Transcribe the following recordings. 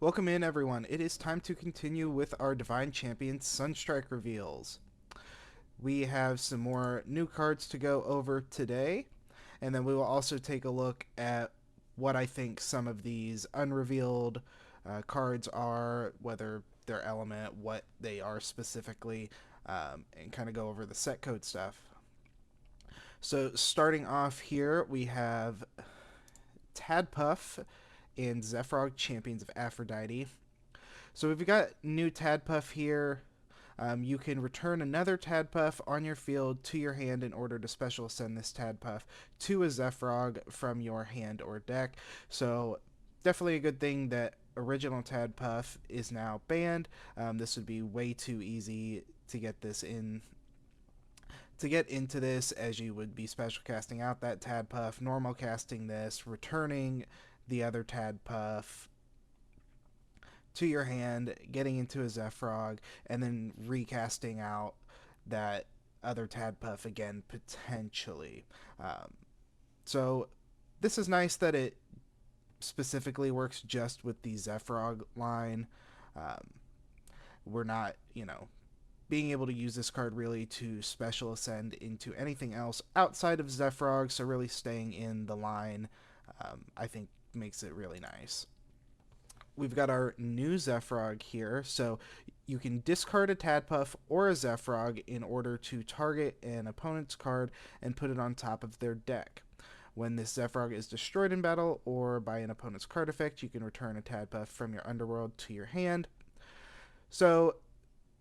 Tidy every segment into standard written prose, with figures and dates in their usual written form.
Welcome in, everyone. It is time to continue with our Divine Champions Sunstrike reveals. We have some more new cards to go over today, and then we will also take a look at what I think some of these unrevealed cards are, whether their element, what they are specifically, and kind of go over the set code stuff. So, starting off here, we have Tadpuff and Zephyrog, Champions of Aphrodite. So we've got new Tadpuff here. You can return another Tadpuff on your field to your hand in order to special ascend this Tadpuff to a Zephyrog from your hand or deck. So definitely a good thing that original Tadpuff is now banned. This would be way too easy to get this in. To get into this, as you would be special casting out that Tadpuff, normal casting this, returning the other Tadpuff to your hand, getting into a Zephyrog, and then recasting out that other Tadpuff again, potentially. So this is nice that it specifically works just with the Zephyrog line. Um, we're not, being able to use this card really to special ascend into anything else outside of Zephyrog, so really staying in the line, I think makes it really nice. We've got our new Zephyrog here, so you can discard a Tadpuff or a Zephyrog in order to target an opponent's card and put it on top of their deck. When this Zephyrog is destroyed in battle or by an opponent's card effect, you can return a Tadpuff from your underworld to your hand. So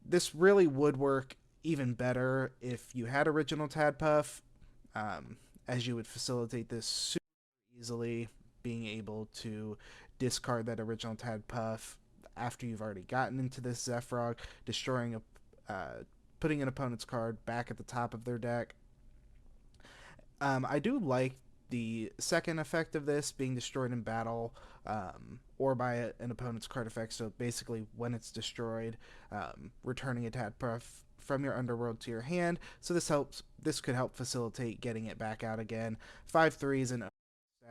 this really would work even better if you had original Tadpuff, as you would facilitate this super easily, being able to discard that original Tadpuff after you've already gotten into this Zephyrog, destroying putting an opponent's card back at the top of their deck. I do like the second effect of this being destroyed in battle, or by an opponent's card effect. So basically, when it's destroyed, returning a Tadpuff from your underworld to your hand. So this could help facilitate getting it back out again. 5/3 is an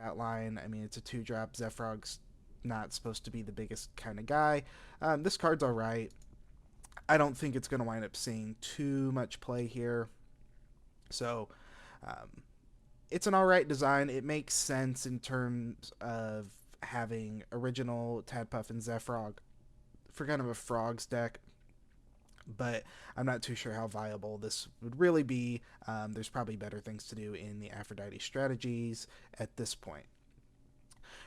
stat line. I mean, it's a 2-drop. Zephyrog's not supposed to be the biggest kind of guy. This card's alright. I don't think it's going to wind up seeing too much play here. So, it's an alright design. It makes sense in terms of having original Tadpuff and Zephyrog for kind of a frogs deck, but I'm not too sure how viable this would really be. There's probably better things to do in the Aphrodite strategies at this point.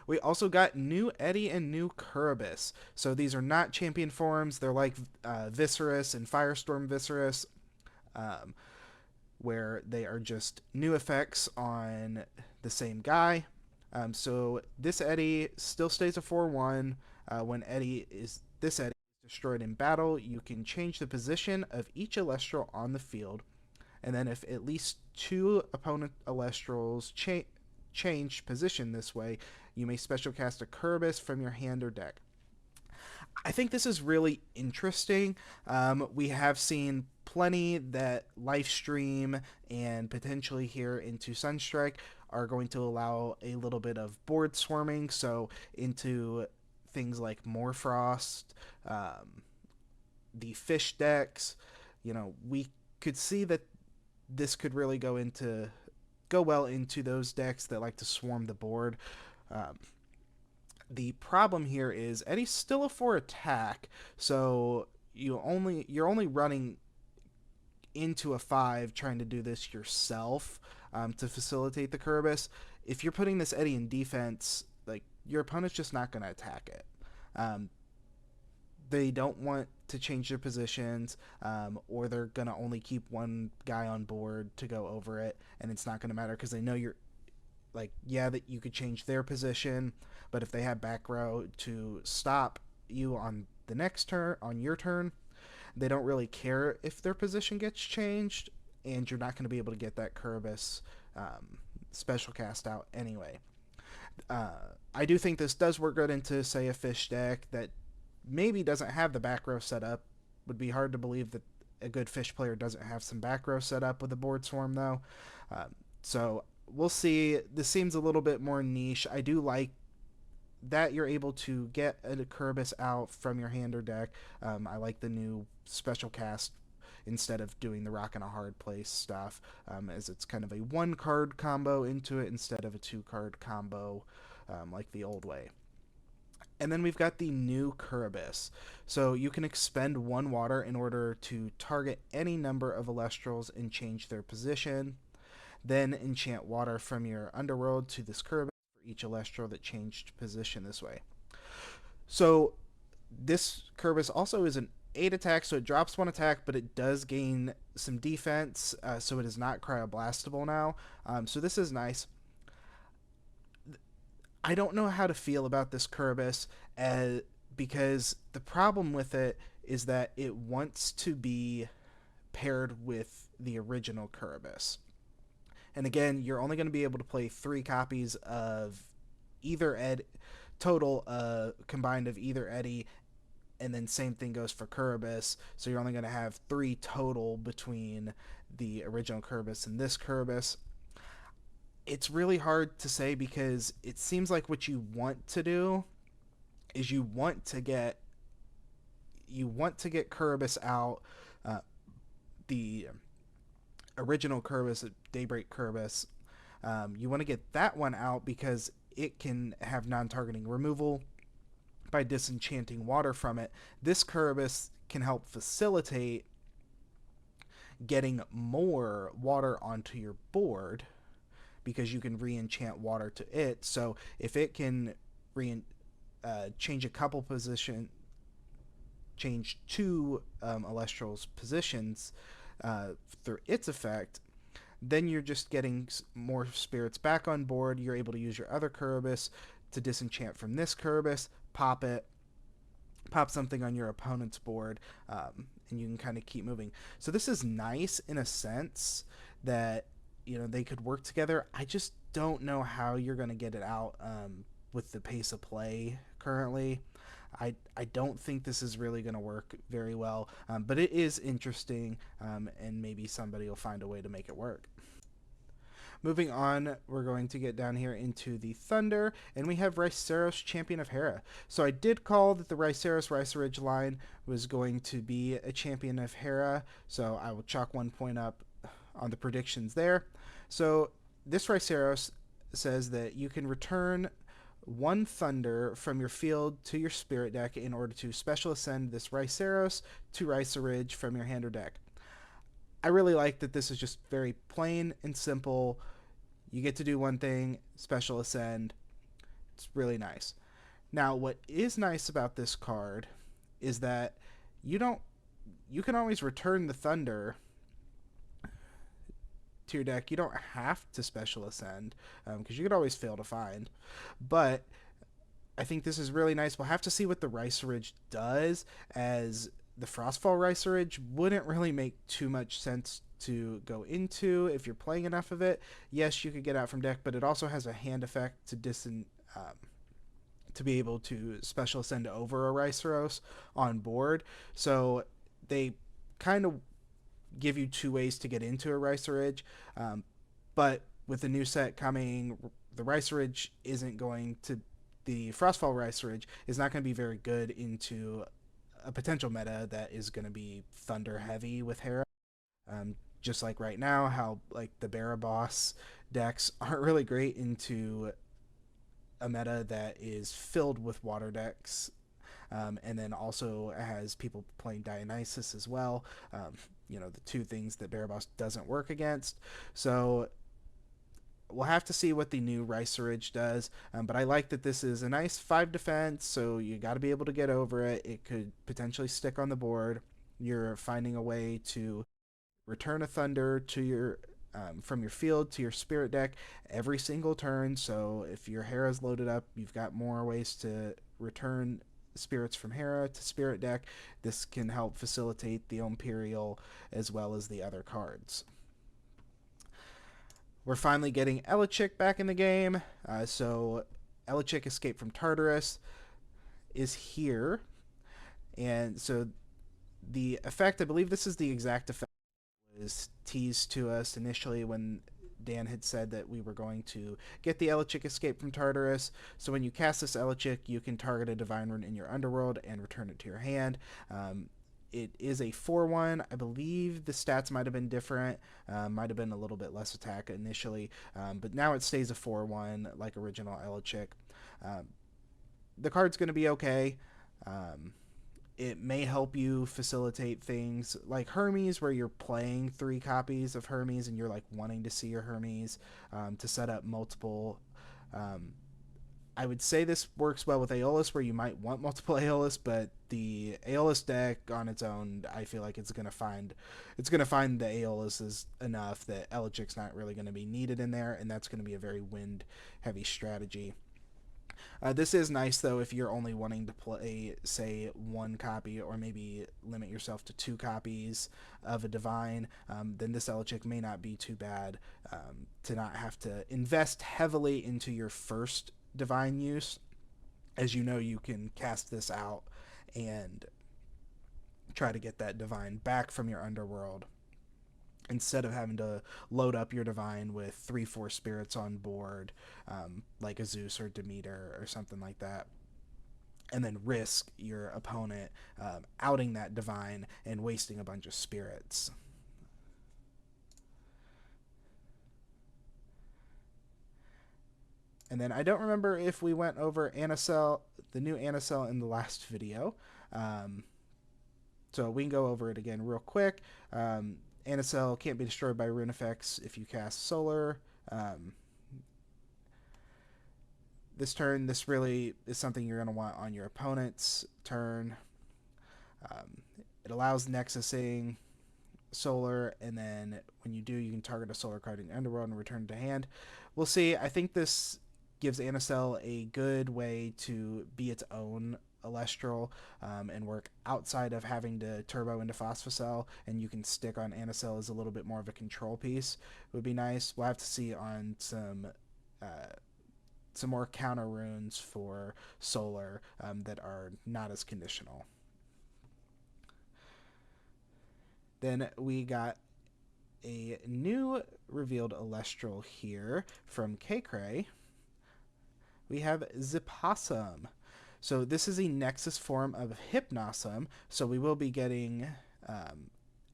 We also got new Eddie and new Curubus. So these are not champion forms. They're like Viscerus and Firestorm Viscerus, where they are just new effects on the same guy. So this Eddie still stays a 4/1. When Eddie is destroyed in battle, you can change the position of each Elestral on the field, and then if at least 2 opponent Elestrals change position this way, you may special cast a Curubus from your hand or deck. I think this is really interesting. We have seen plenty that Lifestream and potentially here into Sunstrike are going to allow a little bit of board swarming, so into things like Morfrost, the fish decks. We could see that this could really go well into those decks that like to swarm the board. The problem here is Eddie's still a 4 attack, so you're only running into a 5 trying to do this yourself, to facilitate the Curubus. If you're putting this Eddie in defense, like, your opponent's just not going to attack it. They don't want to change their positions, or they're going to only keep one guy on board to go over it, and it's not going to matter because they know you're that you could change their position, but if they have back row to stop you on the next turn, on your turn, they don't really care if their position gets changed, and you're not going to be able to get that Curubus special cast out anyway. I do think this does work good into, say, a fish deck that maybe doesn't have the back row set up. Would be hard to believe that a good fish player doesn't have some back row set up with a board swarm, though. So we'll see. This seems a little bit more niche. I do like that you're able to get a Kerberos out from your hand or deck. I like the new special cast instead of doing the rock and a hard place stuff, as it's kind of a one card combo into it instead of a 2 card combo like the old way. And then we've got the new Kerberos. So you can expend 1 water in order to target any number of Elestrals and change their position. Then enchant water from your underworld to this Kerberos for each Elestral that changed position this way. So this Kerberos also is an 8 attack, so it drops 1 attack, but it does gain some defense, so it is not cryoblastable now. So this is nice. I don't know how to feel about this Kerberos, because the problem with it is that it wants to be paired with the original Kerberos. And again, you're only going to be able to play 3 copies of either total combined of either Eddie, and then same thing goes for Kerberos. So you're only going to have 3 total between the original Kerberos and this Kerberos. It's really hard to say because it seems like what you want to do is you want to get Kerberos out, the original Kerberos, Daybreak Kerberos. You want to get that one out because it can have non-targeting removal by disenchanting water from it. This Kerberos can help facilitate getting more water onto your board because you can re-enchant water to it. So if it can change a couple position, change 2 Elestrals positions through its effect, then you're just getting more spirits back on board. You're able to use your other Kerberos to disenchant from this Kerberos, pop something on your opponent's board, and you can kind of keep moving. So this is nice in a sense that they could work together. I just don't know how you're going to get it out with the pace of play currently. I don't think this is really going to work very well, but it is interesting, and maybe somebody will find a way to make it work. Moving on, we're going to get down here into the Thunder, and we have Reiceros, Champion of Hera. So I did call that the Reiceros line was going to be a Champion of Hera, so I will chalk 1 point up on the predictions there. So this Reiceros says that you can return 1 Thunder from your field to your Spirit deck in order to special ascend this Reiceros to Reiceridge from your hand or deck. I really like that this is just very plain and simple. You get to do one thing, special ascend. It's really nice. Now, what is nice about this card is that you can always return the Thunder to your deck. You don't have to special ascend, because you could always fail to find. But I think this is really nice. We'll have to see what the Reiceridge does, as the Frostfall Reiceridge wouldn't really make too much sense to go into if you're playing enough of it. Yes, you could get out from deck, but it also has a hand effect to be able to special ascend over a Reiceros on board. So they kind of give you 2 ways to get into a Reiceridge, but with the new set coming, the Reiceridge isn't going to the Frostfall Reiceridge is not going to be very good into a potential meta that is going to be Thunder heavy with Hera. Just like right now, how like the Baraboss decks aren't really great into a meta that is filled with water decks, and then also has people playing Dionysus as well. The 2 things that Baraboss doesn't work against. So we'll have to see what the new Reiceridge does, but I like that this is a nice 5 defense, so you got to be able to get over it. It could potentially stick on the board. You're finding a way to return a Thunder to your from your field to your Spirit deck every single turn, so if your Hera's loaded up, you've got more ways to return spirits from Hera to Spirit deck. This can help facilitate the Imperial as well as the other cards. We're finally getting Elechick back in the game. So Elechick Escape from Tartarus is here. And so the effect, I believe this is the exact effect that was teased to us initially when Dan had said that we were going to get the Elechic Escape from Tartarus. So when you cast this Elechic, you can target a Divine Rune in your underworld and return it to your hand. It is a 4-1. I believe the stats might have been different. Might have been a little bit less attack initially. But now it stays a 4-1 like original Elechic. The card's going to be okay. It may help you facilitate things like Hermes, where you're playing 3 copies of Hermes and you're like wanting to see your Hermes to set up multiple. I would say this works well with Aeolus, where you might want multiple Aeolus, but the Aeolus deck on its own, I feel like it's gonna find the Aeolus is enough that Elechic's not really going to be needed in there, and that's going to be a very wind heavy strategy. This is nice, though, if you're only wanting to play, say, 1 copy, or maybe limit yourself to 2 copies of a Divine, then this Elechic may not be too bad to not have to invest heavily into your first Divine use. As you know, you can cast this out and try to get that Divine back from your underworld, instead of having to load up your Divine with 3-4 spirits on board, like a Zeus or Demeter or something like that, and then risk your opponent outing that Divine and wasting a bunch of spirits. And then I don't remember if we went over Anacell, the new Anacell, in the last video. So we can go over it again real quick. Anacell can't be destroyed by rune effects if you cast Solar. This turn, this really is something you're going to want on your opponent's turn. It allows Nexusing Solar, and then when you do, you can target a Solar card in your underworld and return it to hand. We'll see. I think this gives Anacell a good way to be its own Elestral and work outside of having to turbo into Phosphocell, and you can stick on Anacell as a little bit more of a control piece. It would be nice. We'll have to see on some more counter runes for Solar that are not as conditional. Then we got a new revealed Elestral here from K-Cray. We have Zipossum. So this is a Nexus form of Hypnosum, so we will be getting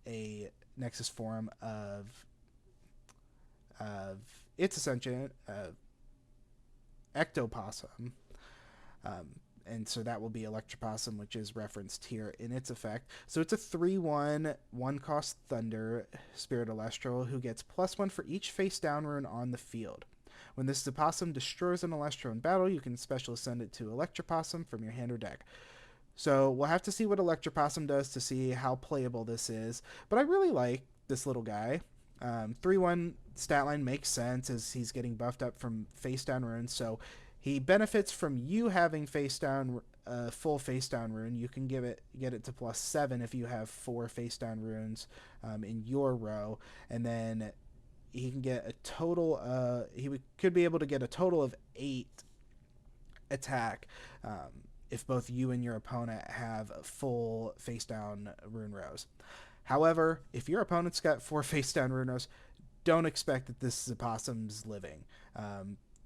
a Nexus form of its Ascension, Ectopossum. And so that will be Electropossum, which is referenced here in its effect. So it's a 3/1, 1-cost Thunder Spirit Elestral who gets +1 for each face down rune on the field. When this Zipossum destroys an Elestral in battle, you can special send it to Electropossum from your hand or deck. So we'll have to see what Electropossum does to see how playable this is. But I really like this little guy. 3/1 stat line makes sense as he's getting buffed up from face down runes. So he benefits from you having face down, full face down rune. You can get it to +7 if you have 4 face down runes in your row, and then he can get a total. Could be able to get a total of 8 attack if both you and your opponent have full face down rune rows. However, if your opponent's got 4 face down rune rows, don't expect that this Zipossum's living.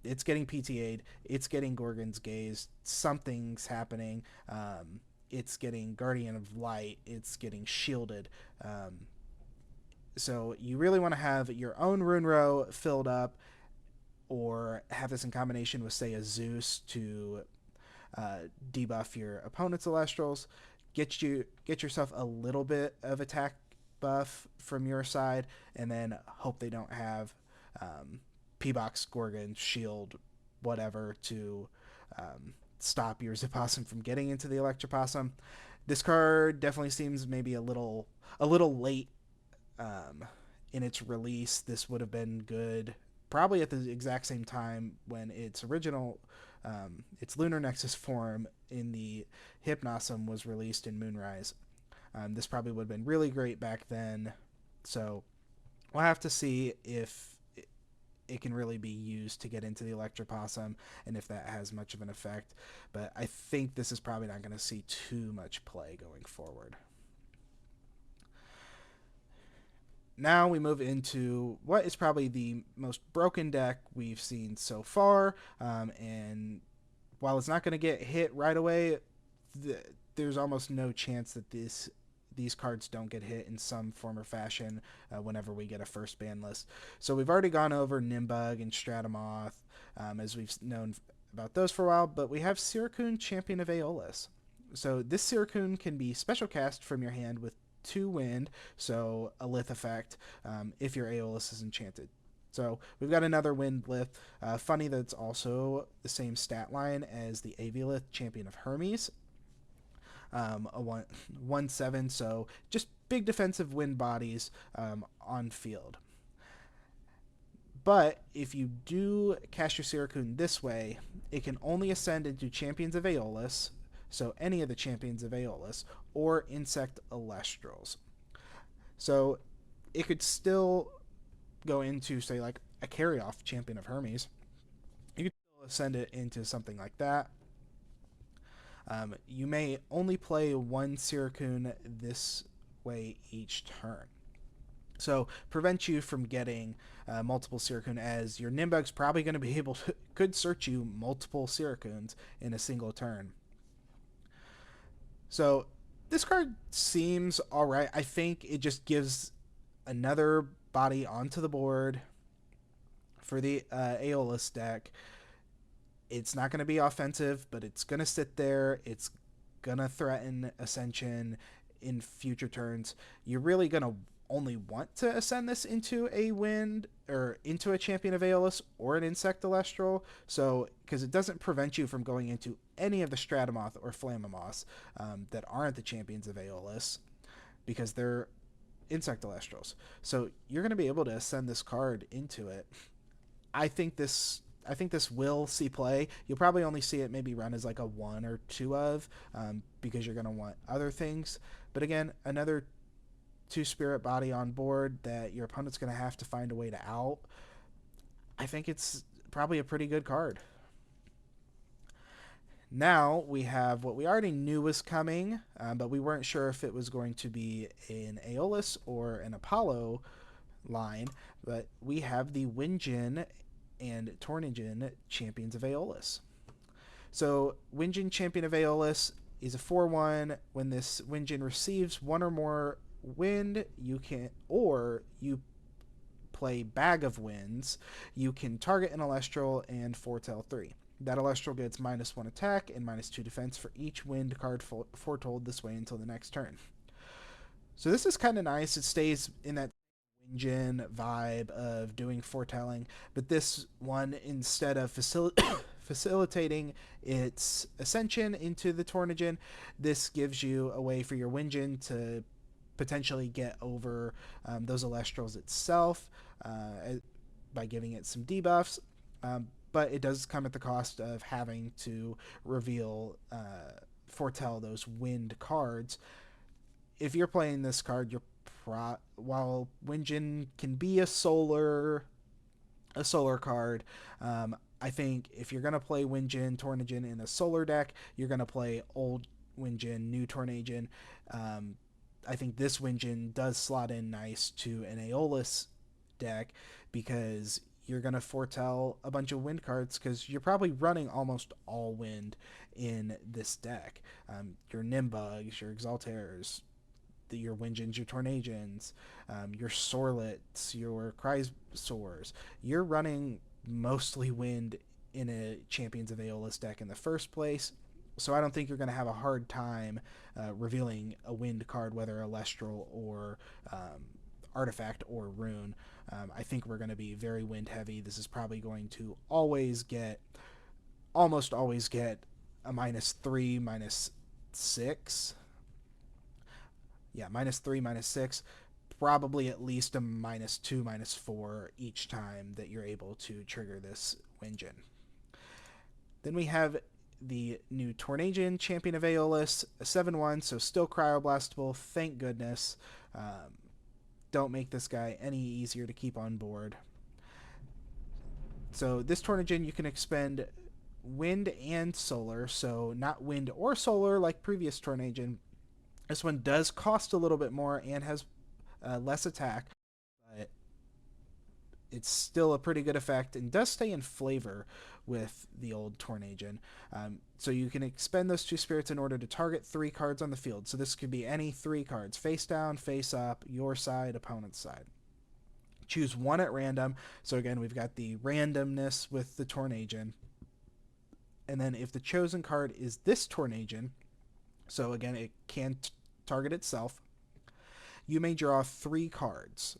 It's getting PTA'd. It's getting Gorgon's Gaze. Something's happening. It's getting Guardian of Light. It's getting shielded. So you really want to have your own rune row filled up, or have this in combination with, say, a Zeus to debuff your opponent's Elestrals. Get yourself a little bit of attack buff from your side, and then hope they don't have P-Box, Gorgon, Shield, whatever to stop your Zipossum from getting into the Electropossum. This card definitely seems maybe a little late in its release. This would have been good probably at the exact same time when its original its Lunar Nexus form in the Hypnosum was released in Moonrise. This probably would have been really great back then, so we'll have to see if it can really be used to get into the Electropossum and if that has much of an effect, but I think this is probably not going to see too much play going forward. Now we move into what is probably the most broken deck we've seen so far. And while it's not going to get hit right away, there's almost no chance that these cards don't get hit in some form or fashion whenever we get a first ban list. So we've already gone over Nimbug and Stratamoth, as we've known about those for a while, but we have Sirikun, Champion of Aeolus. So this Sirikun can be special cast from your hand with 2 wind, so a Lith effect, if your Aeolus is enchanted. So we've got another wind Lith. Funny that it's also the same stat line as the Aviolith, Champion of Hermes. A 1/7, so just big defensive wind bodies on field. But if you do cast your Sirikun this way, it can only ascend into Champions of Aeolus, so any of the Champions of Aeolus, or Insect Elestrals. So it could still go into, say, like a carry-off Champion of Hermes. You could still ascend it into something like that. You may only play 1 Sirikun this way each turn. So prevent you from getting multiple Sirikun, as your Nimbug's probably going to be able to could search you multiple Sirikuns in a single turn. So this card seems alright. I think it just gives another body onto the board for the Aeolus deck. It's not going to be offensive, but it's going to sit there. It's going to threaten Ascension in future turns. You're really going to only want to ascend this into a wind or into a Champion of Aeolus or an Insect Celestial, so because it doesn't prevent you from going into any of the Stratamoth or Flammomoths that aren't the Champions of Aeolus, because they're Insect Elestrals. So you're going to be able to ascend this card into it. I think this will see play. You'll probably only see it maybe run as like a 1 or 2 of, because you're going to want other things. But again, another 2 spirit body on board that your opponent's going to have to find a way to out. I think it's probably a pretty good card. Now we have what we already knew was coming, but we weren't sure if it was going to be an Aeolus or an Apollo line. But we have the Winjin and Tornijin Champions of Aeolus. So Winjin Champion of Aeolus is a 4/1. When this Winjin receives 1 or more wind, you play Bag of Winds, you can target an Elestral and foretell 3. That Elestral gets -1 attack and -2 defense for each wind card foretold this way until the next turn. So this is kind of nice. It stays in that Winjin vibe of doing foretelling, but this one, instead of facilitating its ascension into the Tornijin, this gives you a way for your Winjin to potentially get over those Elestrals itself by giving it some debuffs. But it does come at the cost of having to foretell those wind cards. If you're playing this card, while Winjin can be a solar card, I think if you're going to play Winjin, Tornijin in a solar deck, you're going to play old Winjin, new Tornijin. I think this Winjin does slot in nice to an Aeolus deck, because you're going to foretell a bunch of wind cards, because you're probably running almost all wind in this deck. Your Nimbugs, your Exaltaires, your Winjins, your Tornajins, your Sorlets, your Crysaors. You're running mostly wind in a Champions of Aeolus deck in the first place, so I don't think you're going to have a hard time revealing a wind card, whether Elestral or Artifact or Rune. I think we're going to be very wind heavy. This is probably going to almost always get a -3, -6. Yeah, -3, -6. Probably at least a -2, -4 each time that you're able to trigger this Winjin. Then we have the new Tornajin Champion of Aeolus, a 7/1, so still cryoblastable, thank goodness. Don't make this guy any easier to keep on board. So this Tornajin, you can expend wind and solar, so not wind or solar like previous Tornajin. This one does cost a little bit more and has less attack, it's still a pretty good effect and does stay in flavor with the old Tornagin. So you can expend those 2 spirits in order to target 3 cards on the field. So this could be any 3 cards, face down, face up, your side, opponent's side. Choose 1 at random. So again, we've got the randomness with the Tornagin. And then if the chosen card is this Tornagin, so again, it can target itself, you may draw 3 cards.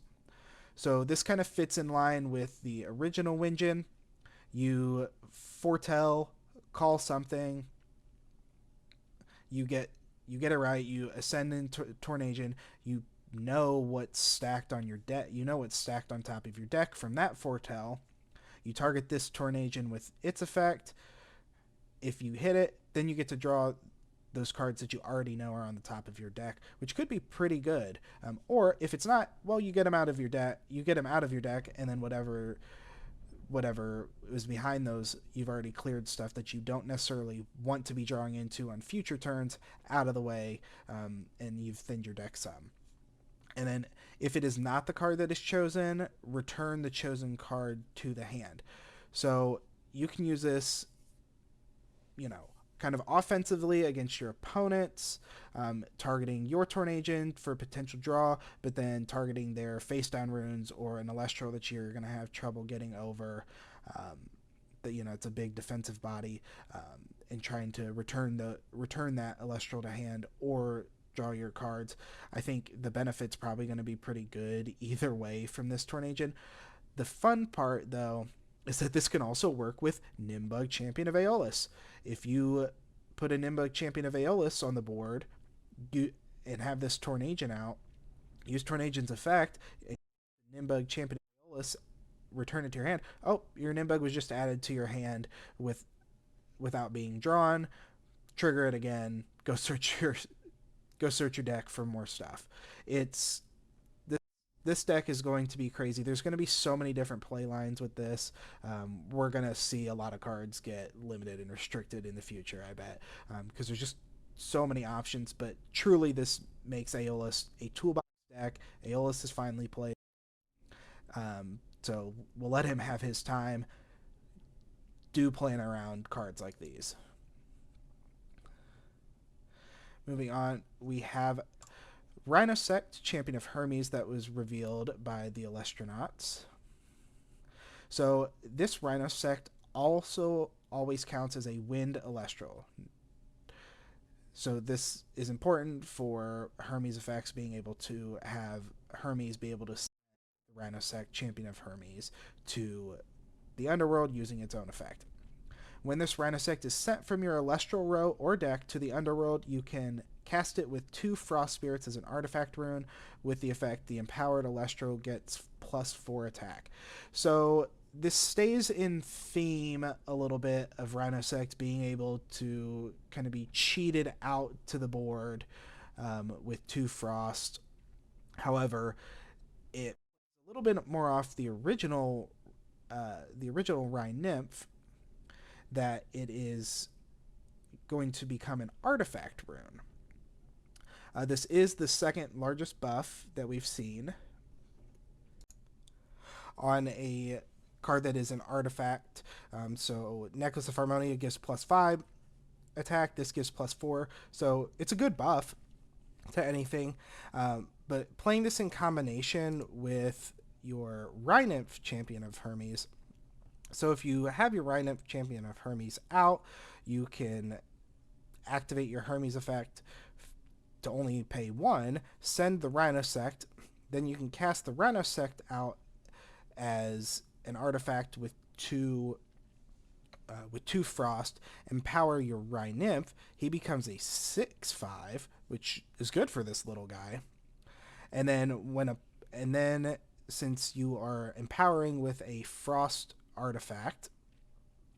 So this kind of fits in line with the original Winjin. You foretell, call something, you get it right, you ascend into Tornagin, you know what's stacked on your deck, you know what's stacked on top of your deck from that foretell. You target this Tornagin with its effect. If you hit it, then you get to draw those cards that you already know are on the top of your deck, which could be pretty good. Or if it's not, well, you get them out of your deck. You get them out of your deck, and then whatever is behind those, you've already cleared stuff that you don't necessarily want to be drawing into on future turns out of the way, and you've thinned your deck some. And then if it is not the card that is chosen, return the chosen card to the hand. So you can use this, kind of offensively against your opponents, targeting your Tornagin for potential draw, but then targeting their face down runes or an Elestral that you're going to have trouble getting over. It's a big defensive body, and trying to return that Elestral to hand or draw your cards. I think the benefit's probably going to be pretty good either way from this Tornagin. The fun part, though, is that this can also work with Nimbug Champion of Aeolus. If you put a Nimbug Champion of Aeolus on the board and have this Tornagin out, use Tornagin's effect, and Nimbug Champion of Aeolus, return it to your hand. Oh, your Nimbug was just added to your hand without being drawn. Trigger it again. Go search your deck for more stuff. This deck is going to be crazy. There's going to be so many different play lines with this. We're going to see a lot of cards get limited and restricted in the future, I bet, because there's just so many options. But truly, this makes Aeolus a toolbox deck. Aeolus is finally played. So we'll let him have his time. Do plan around cards like these. Moving on, we have Rhinosect, Champion of Hermes, that was revealed by the Elestrals. So this Rhinosect also always counts as a wind Elestral. So this is important for Hermes effects, being able to have Hermes be able to send the Rhinosect, Champion of Hermes, to the underworld using its own effect. When this Rhinosect is sent from your Elestral row or deck to the underworld, you can cast it with 2 Frost Spirits as an artifact rune. With the effect, the empowered Elestral gets +4 attack. So this stays in theme a little bit of Rhinosect being able to kind of be cheated out to the board with 2 Frost. However, it's a little bit more off the original Rhine Nymph, that it is going to become an artifact rune. This is the second largest buff that we've seen on a card that is an artifact. So Necklace of Harmonia gives +5 attack. This gives +4. So it's a good buff to anything. But playing this in combination with your Rhinymph Champion of Hermes. So if you have your Rhinymph Champion of Hermes out, you can activate your Hermes effect to only pay 1, send the Rhinosect, then you can cast the Rhinosect out as an artifact with 2 Frost, empower your Rhinymph. He becomes a 6/5, which is good for this little guy. And then since you are empowering with a Frost artifact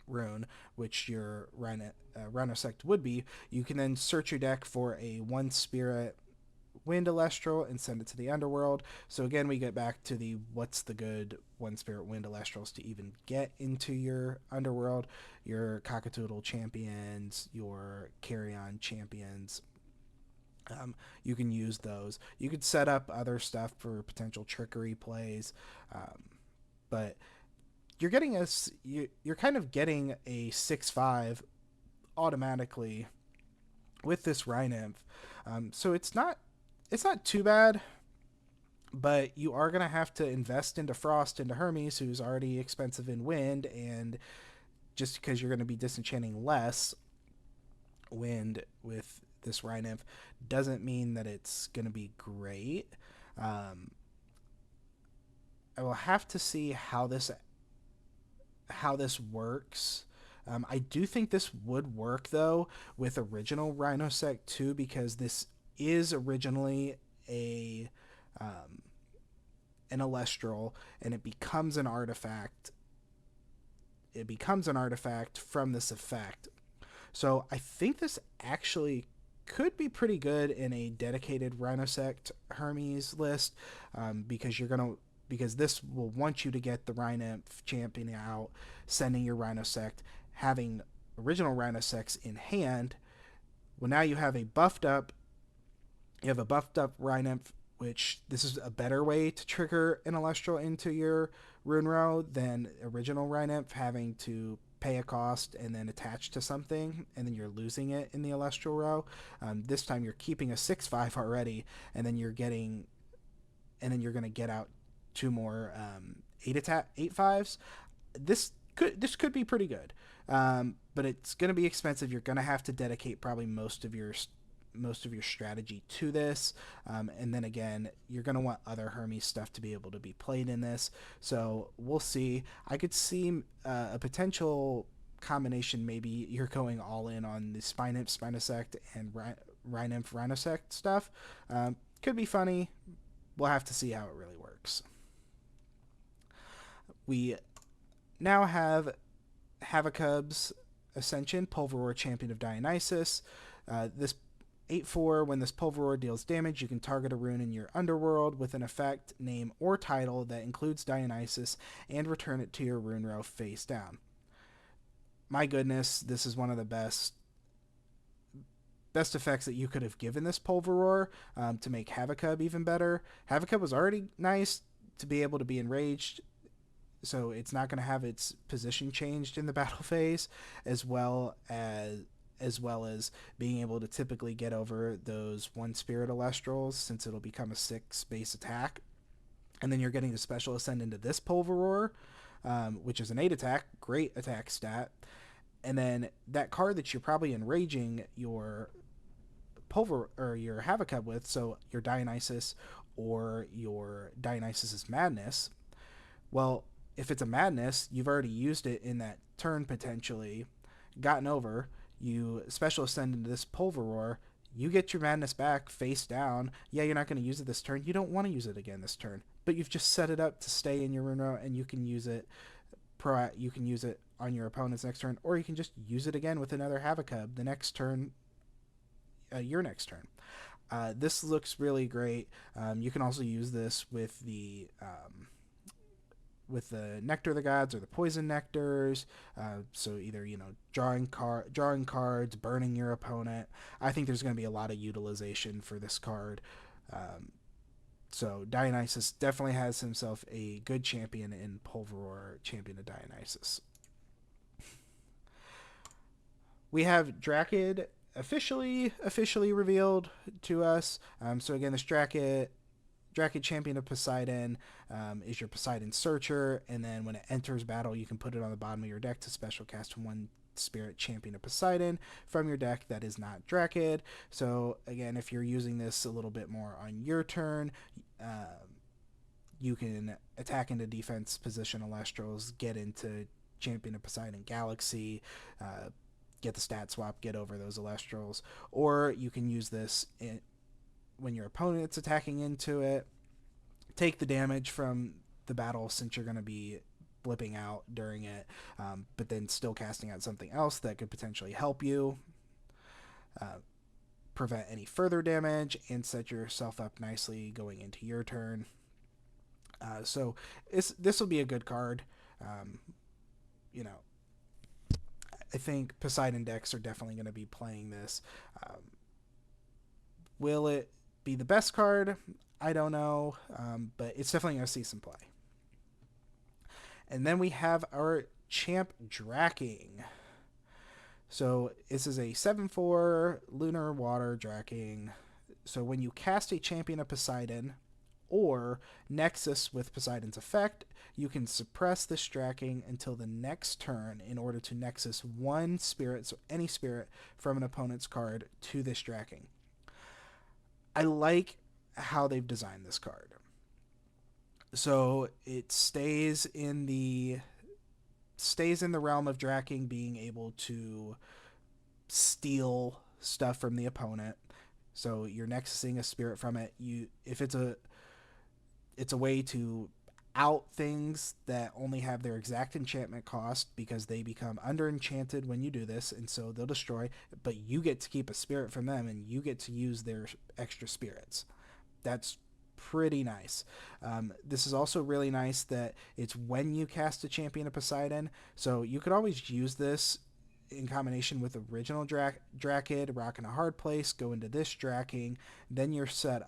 rune, which your Rhinosect would be, you can then search your deck for a 1 Spirit Wind Elestral and send it to the underworld. So again, we get back to the what's the good 1 Spirit Wind Elestrals to even get into your underworld. Your Cockatoodle champions, your Carrion champions. You can use those. You could set up other stuff for potential trickery plays. but you're kind of getting a 6/5 automatically with this Rhynymph. So it's not too bad, but you are gonna have to invest into Frost, into Hermes, who's already expensive in Wind, and just because you're gonna be disenchanting less Wind with this Rhynymph doesn't mean that it's gonna be great. Um, I will have to see how this works. I do think this would work though with original Rhinosec too, because this is originally a um, an Elestral, and it becomes an artifact. It becomes an artifact from this effect. So I think this actually could be pretty good in a dedicated Rhinosect Hermes list, because this will want you to get the Rhynymph champion out, sending your Rhinosect, having original Rhinosects in hand. Well, now you have a buffed up Rhynymph, which this is a better way to trigger an Elestral into your rune row than original Rhynymph having to pay a cost and then attach to something, and then you're losing it in the Elestral row. This time you're keeping a 6/5 already, and then you're getting, and then you're going to get out two more 8/5s. This could be pretty good, but it's going to be expensive. You're going to have to dedicate probably most of your strategy to this, and then again, you're going to want other Hermes stuff to be able to be played in this. So we'll see. I could see a potential combination. Maybe you're going all in on the Spinnymph Spinosect and Rhynymph Rhinosect stuff. Could be funny. We'll have to see how it really works. We now have Havocub's Ascension, Pulveror, Champion of Dionysus. This 8/4, when this Pulveror deals damage, you can target a rune in your underworld with an effect, name, or title that includes Dionysus and return it to your rune row face down. My goodness, this is one of the best effects that you could have given this Pulveror, to make Havocub even better. Havocub was already nice to be able to be enraged, so it's not going to have its position changed in the battle phase, as well as being able to typically get over those one spirit Elestrals, since it'll become a 6 base attack. And then you're getting the special ascend into this Pulveror, which is an 8 attack, great attack stat. And then that card that you're probably enraging your Pulver or your Havocub with, so your Dionysus or your Dionysus's Madness. Well, if it's a Madness, you've already used it in that turn potentially, gotten over. You special ascend into this Pulveror, you get your Madness back face down. Yeah, you're not going to use it this turn. You don't want to use it again this turn, but you've just set it up to stay in your rune row, and you can use it on your opponent's next turn, or you can just use it again with another Havocub the next turn, your next turn. This looks really great. You can also use this with the Nectar of the Gods or the Poison Nectars. So either drawing cards, burning your opponent. I think there's going to be a lot of utilization for this card. So Dionysus definitely has himself a good champion in Pulveror, Champion of Dionysus. We have Drakid officially revealed to us. So again, this Drakid Champion of Poseidon is your Poseidon Searcher, and then when it enters battle, you can put it on the bottom of your deck to special cast one Spirit Champion of Poseidon from your deck that is not Drakid. So again, if you're using this a little bit more on your turn, you can attack into defense position Elestrals, get into Champion of Poseidon Galaxy, get the stat swap, get over those Elestrals, or you can use this when your opponent's attacking into it, take the damage from the battle since you're going to be blipping out during it, but then still casting out something else that could potentially help you prevent any further damage and set yourself up nicely going into your turn. So this will be a good card. I think Poseidon decks are definitely going to be playing this. Will it be the best card? I don't know, but it's definitely going to see some play. And then we have our Champ Draking. So this is a 7/4 Lunar Water Draking. So when you cast a Champion of Poseidon or Nexus with Poseidon's effect, you can suppress this Draking until the next turn in order to Nexus one spirit, so any spirit from an opponent's card, to this Draking. I like how they've designed this card. So it stays in the realm of Draking being able to steal stuff from the opponent. So you're nexusing a spirit from it. If it's a way to out things that only have their exact enchantment cost because they become under enchanted when you do this, and so they'll destroy, but you get to keep a spirit from them and you get to use their extra spirits. That's pretty nice. This is also really nice that it's when you cast a Champion of Poseidon, so you could always use this in combination with original Drakid, Rock in a Hard Place, go into this Draking, then you're set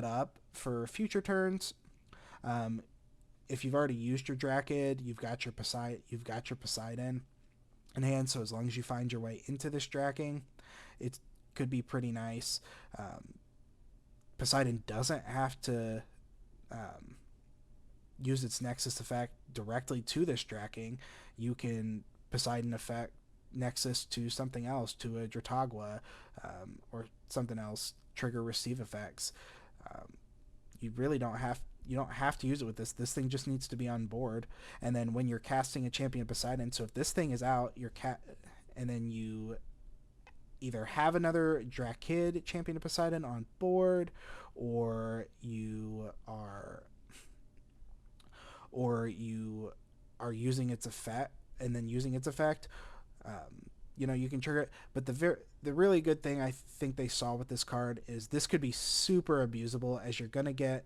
up for future turns. If you've already used your Drakid, you've got your Poseidon in hand, so as long as you find your way into this Draking, it could be pretty nice. Poseidon doesn't have to use its Nexus effect directly to this Draking. You can Poseidon effect Nexus to something else, to a Dratagua, or something else, trigger receive effects. You really don't have to use it with this. This thing just needs to be on board. And then when you're casting a Champion Poseidon, so if this thing is out, and then you either have another Drakid Champion of Poseidon on board, or you are using its effect, and then using its effect, you can trigger it. But the really good thing I think they saw with this card is this could be super abusable, as you're gonna get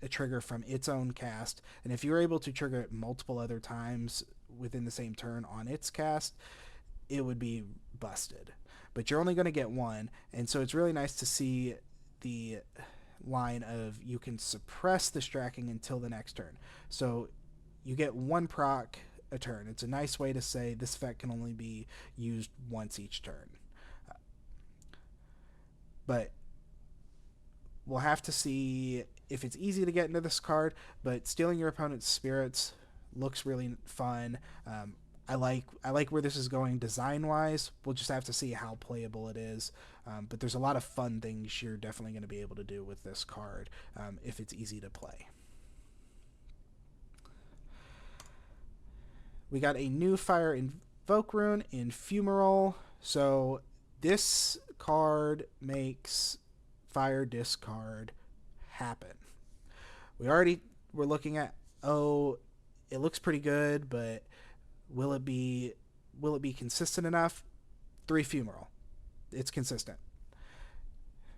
a trigger from its own cast, and if you're able to trigger it multiple other times within the same turn on its cast, it would be busted. But you're only going to get one, and so it's really nice to see the line of you can suppress this Draking until the next turn. So you get one proc a turn. It's a nice way to say this effect can only be used once each turn. But we'll have to see if it's easy to get into this card, but stealing your opponent's spirits looks really fun. I like where this is going design-wise. We'll just have to see how playable it is. But there's a lot of fun things you're definitely going to be able to do with this card if it's easy to play. We got a new Fire Invoke rune in Fumarole. So this card makes Fire Discard happen. We're looking at, it looks pretty good, but will it be consistent enough? 3 Fumarole. It's consistent.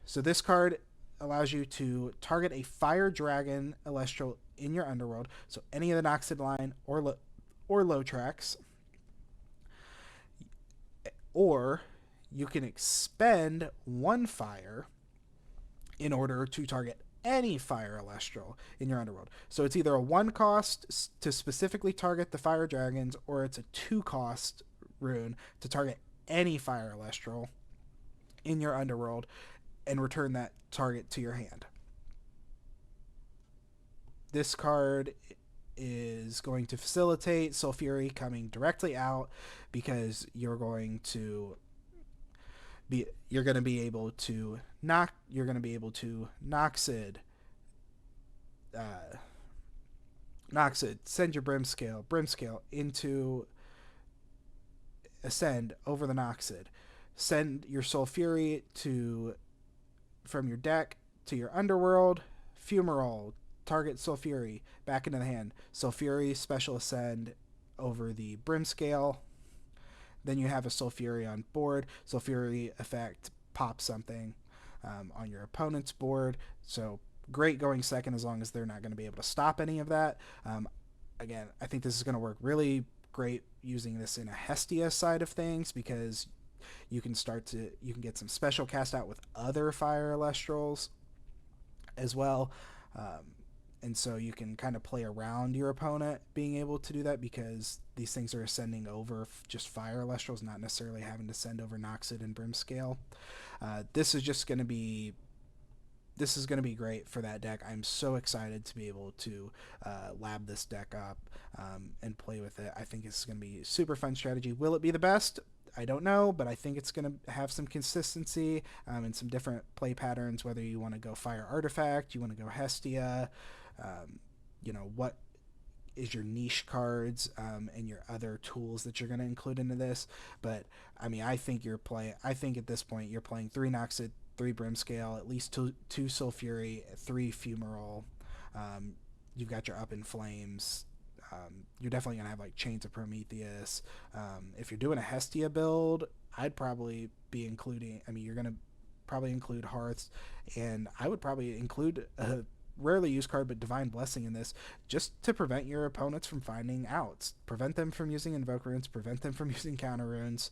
So this card allows you to target a Fire Dragon Elestral in your underworld, so any of the Noxid line or low tracks, or you can expend 1 fire in order to target any Fire Elestral in your underworld. So it's either a 1 cost to specifically target the Fire Dragons, or it's a 2 cost rune to target any Fire Elestral in your underworld and return that target to your hand. This card is going to facilitate Sulfury coming directly out, because you're going to be able to Noxid, send your Brimscale into Ascend over the Noxid, send your Sulfury from your deck to your underworld, Fumarole, target Sulfury back into the hand, Sulfury special Ascend over the Brimscale. Then you have a Sulfury on board. Sulfury effect, pop something on your opponent's board. So great going second, as long as they're not going to be able to stop any of that. Again, I think this is going to work really great using this in a Hestia side of things, because you can get some special cast out with other Fire Elestrals as well. And so you can kind of play around your opponent being able to do that because these things are ascending over just fire Elestrals, not necessarily having to send over Noxid and Brimscale. This is just going to be great for that deck. I'm so excited to be able to lab this deck up and play with it. I think it's going to be a super fun strategy. Will it be the best? I don't know, but I think it's going to have some consistency and some different play patterns, whether you want to go Fire Artifact, you want to go Hestia, what is your niche cards and your other tools that you're going to include into this. But I mean, I think at this point you're playing 3 Noxid, 3 Brimscale, at least 2 Sulfury, 3 Fumarole. You've got your Up in Flames. You're definitely going to have like Chains of Prometheus. If you're doing a Hestia build, I'd probably be including, you're going to probably include Hearths, and I would probably include a rarely used card, but Divine Blessing in this, just to prevent your opponents from finding outs, prevent them from using Invoke Runes, prevent them from using Counter Runes,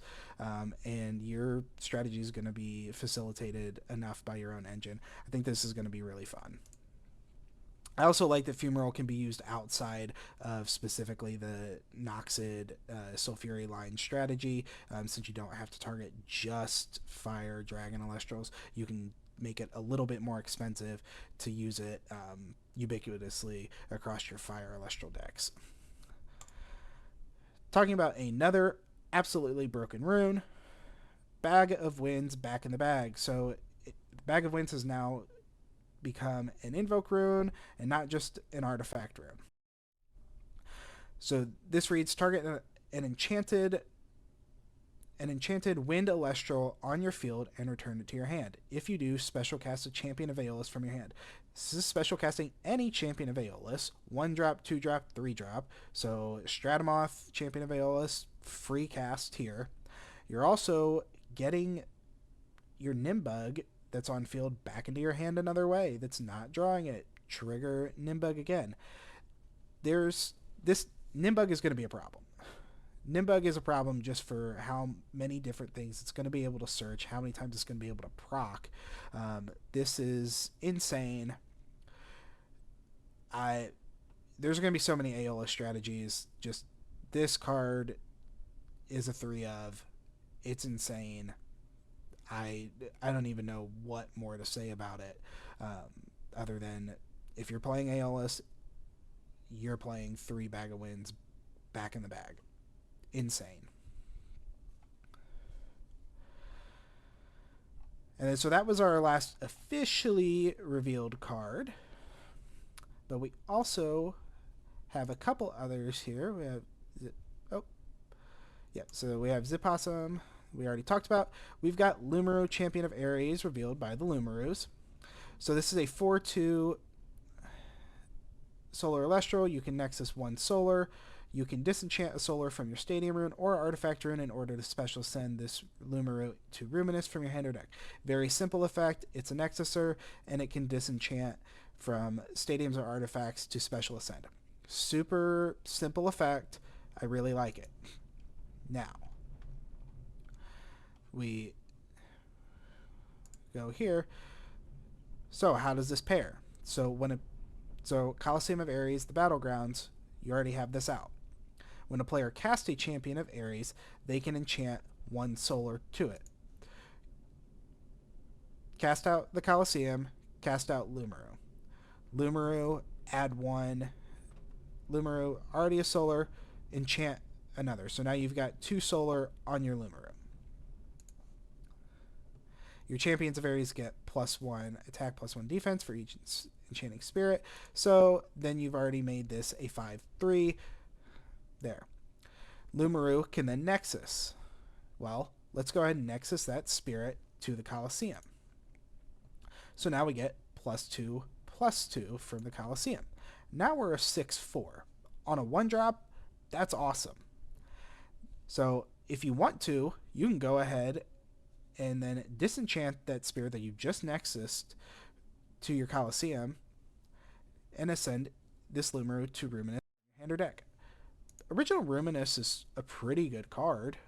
and your strategy is going to be facilitated enough by your own engine. I think this is going to be really fun. I also like that Fumarole can be used outside of specifically the Noxid Sulfury line strategy, since you don't have to target just Fire Dragon Elestrals. You can make it a little bit more expensive to use it ubiquitously across your Fire Elestral decks. Talking about another absolutely broken rune, Bag of Winds back in the bag. So Bag of Winds has now become an invoke rune and not just an artifact rune. So this reads, target an enchanted wind Elestral on your field and return it to your hand. If you do, special cast a Champion of Aeolus from your hand. This is special casting any Champion of Aeolus, 1-drop, 2-drop, 3-drop. So Stratamoth, Champion of Aeolus, free cast here. You're also getting your Nimbug that's on field back into your hand another way that's not drawing it. Trigger Nimbug again. This Nimbug is going to be a problem. Nimbug is a problem just for how many different things it's going to be able to search, how many times it's going to be able to proc. This is insane. There's going to be so many Aeolus strategies. Just this card is a 3 of. It's insane. I don't even know what more to say about it, other than if you're playing Aeolus, you're playing 3 Bag of Winds back in the bag. Insane. And then, so that was our last officially revealed card. But we also have a couple others here. We have, so we have Zipossum, we already talked about. We've got Lumeru, Champion of Ares, revealed by the Lumerus. So this is a 4/2 Solar Elestral. You can Nexus 1 Solar. You can disenchant a Solar from your Stadium Rune or Artifact Rune in order to special send this Lumeru to Ruminous from your hand or deck. Very simple effect. It's a Nexuser, and it can disenchant from Stadiums or Artifacts to special ascend. Super simple effect. I really like it. Now, we go here. So how does this pair? So Colosseum of Ares, the Battlegrounds, you already have this out. When a player casts a Champion of Ares, they can enchant 1 Solar to it. Cast out the Colosseum, cast out Lumeru. Lumeru, add 1. Lumeru, already a Solar, enchant another. So now you've got 2 Solar on your Lumeru. Your Champions of Ares get +1 attack, +1 defense for each enchanting spirit. So then you've already made this a 5/3. There. Lumeru can then Nexus. Well, let's go ahead and Nexus that spirit to the Colosseum. So now we get +2/+2 from the Colosseum. Now we're a 6/4. On a 1-drop, that's awesome. So if you want to, you can go ahead and then disenchant that spirit that you just Nexused to your Colosseum and ascend this Lumeru to Ruminous hand or deck. Original Ruminous is a pretty good card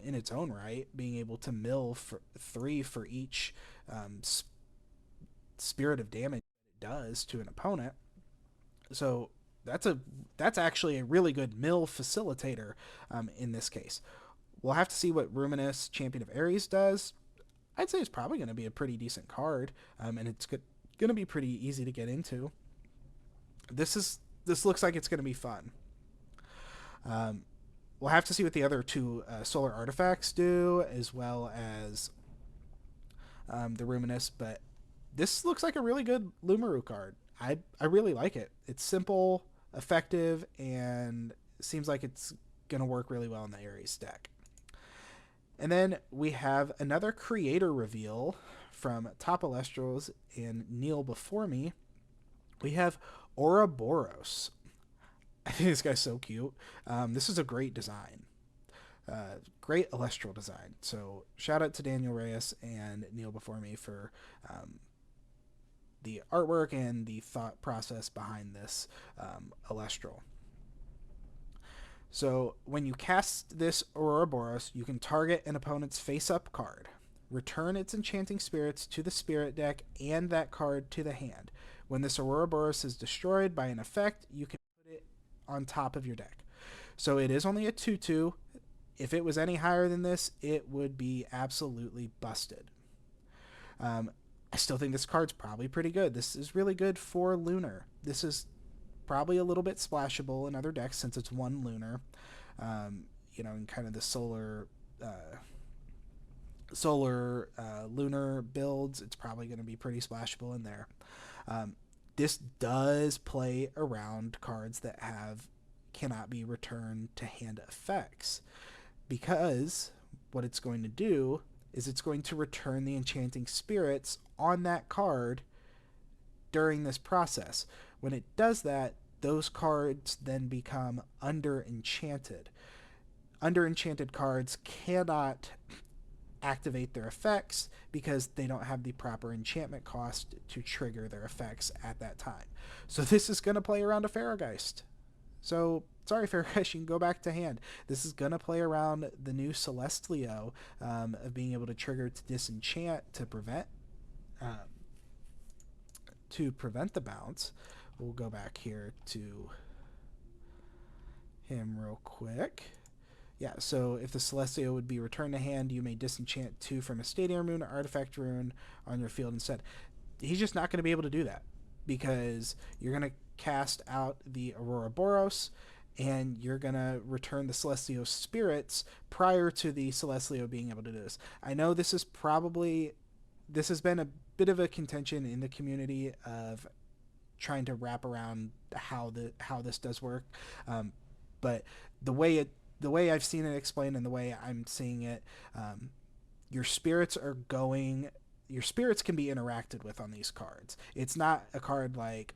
in its own right, being able to mill for 3 for each spirit of damage does to an opponent. So that's actually a really good mill facilitator in this case. We'll have to see what Ruminous Champion of Ares does. I'd say it's probably going to be a pretty decent card, and it's going to be pretty easy to get into. This looks like it's going to be fun. We'll have to see what the other two solar artifacts do, as well as the Ruminous, but this looks like a really good Lumaru card. I really like it. It's simple, effective, and seems like it's going to work really well in the Ares deck. And then we have another creator reveal from Top Elestrals and Kneel Before Me. We have Ouroboros. I think this guy's so cute. This is a great design. Great Elestral design. So shout out to Daniel Reyes and Kneel Before Me for the artwork and the thought process behind this Elestral. So when you cast this Ouroboros, you can target an opponent's face-up card, return its enchanting spirits to the spirit deck and that card to the hand. When this Ouroboros is destroyed by an effect, you can put it on top of your deck. So it is only a 2/2. If it was any higher than this, it would be absolutely busted. I still think this card's probably pretty good. This is really good for Lunar. This is probably a little bit splashable in other decks since it's one Lunar. In kind of the solar Lunar builds, it's probably going to be pretty splashable in there. This does play around cards that cannot be returned to hand effects, because what it's going to do is it's going to return the enchanting spirits on that card during this process. When it does that, those cards then become under-enchanted. Under-enchanted cards cannot activate their effects because they don't have the proper enchantment cost to trigger their effects at that time. So this is going to play around a Farrageist. So, sorry, Farrageist, you can go back to hand. This is going to play around the new Celestlio of being able to trigger to disenchant to prevent the bounce. We'll go back here to him real quick. Yeah, so if the Celestia would be returned to hand, you may disenchant 2 from a Stadium Rune or Artifact Rune on your field instead. He's just not going to be able to do that because you're going to cast out the Ouroboros and you're going to return the Celestial Spirits prior to the Celestlio being able to do this. I know this has been a bit of a contention in the community of trying to wrap around how this does work, but the way I've seen it explained and the way I'm seeing it, your spirits can be interacted with on these cards. It's not a card like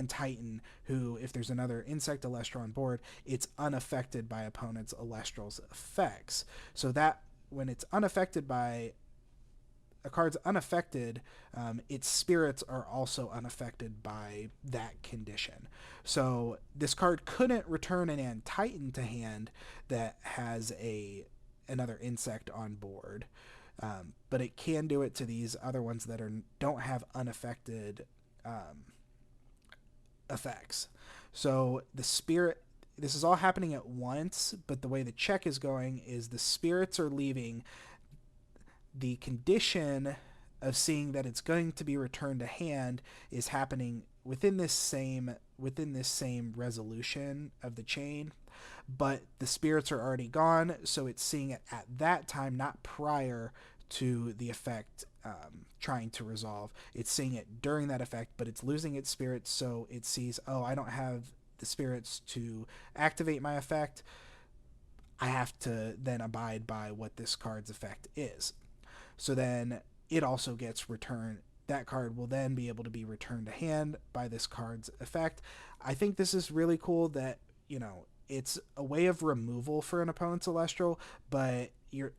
Titan, who, if there's another insect Elestral on board, it's unaffected by opponent's Elestral's effects. So that when it's unaffected by a card's unaffected, its spirits are also unaffected by that condition. So this card couldn't return an Titan to hand that has another insect on board, but it can do it to these other ones that don't have unaffected effects. So this is all happening at once, but the way the check is going is the spirits are leaving. The condition of seeing that it's going to be returned to hand is happening within this same resolution of the chain, but the spirits are already gone, so it's seeing it at that time, not prior to the effect trying to resolve. It's seeing it during that effect, but it's losing its spirits, so it sees, oh, I don't have the spirits to activate my effect. I have to then abide by what this card's effect is. So then it also gets returned. That card will then be able to be returned to hand by this card's effect. I think this is really cool that, it's a way of removal for an opponent's Celestial, but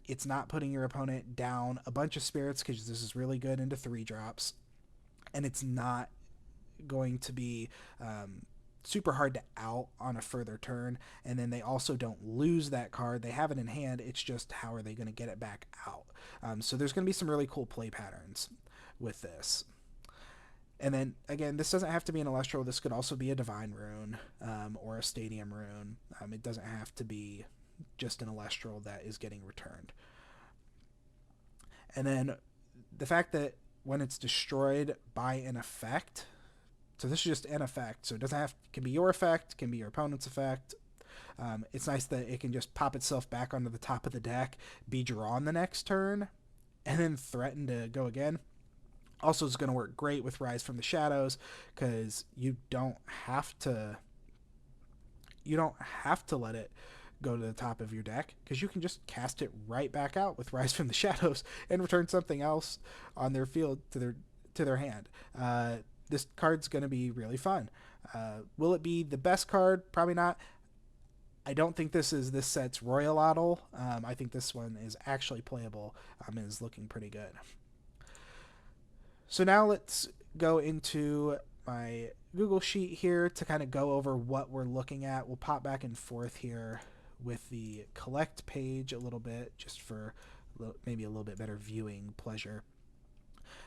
it's not putting your opponent down a bunch of spirits, because this is really good into 3-drops, and it's not going to be super hard to out on a further turn, and then they also don't lose that card. They have it in hand, it's just how are they going to get it back out. So there's going to be some really cool play patterns with this. And then again, this doesn't have to be an Elestral. This could also be a Divine Rune or a Stadium Rune. It doesn't have to be just an Elestral that is getting returned. And then the fact that when it's destroyed by an effect, so this is just an effect, so it doesn't have, can be your effect, can be your opponent's effect. It's nice that it can just pop itself back onto the top of the deck, be drawn the next turn, and then threaten to go again. Also, it's going to work great with Rise from the Shadows because you don't have to let it go to the top of your deck because you can just cast it right back out with Rise from the Shadows and return something else on their field to their hand. This card's going to be really fun. Will it be the best card? Probably not. I don't think this set's Royal Ottle. I think this one is actually playable and is looking pretty good. So now let's go into my Google Sheet here to kind of go over what we're looking at. We'll pop back and forth here with the collect page a little bit just for maybe a little bit better viewing pleasure.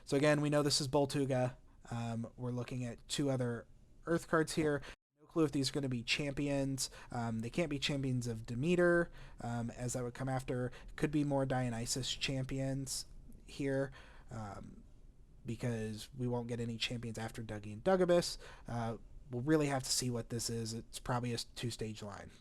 So again, we know this is Boltuga. We're looking at 2 other Earth cards here. No clue if these are going to be champions. They can't be champions of Demeter, as that would come after. Could be more Dionysus champions here, because we won't get any champions after Dougie and Dugabus. We'll really have to see what this is. It's probably a 2-stage line.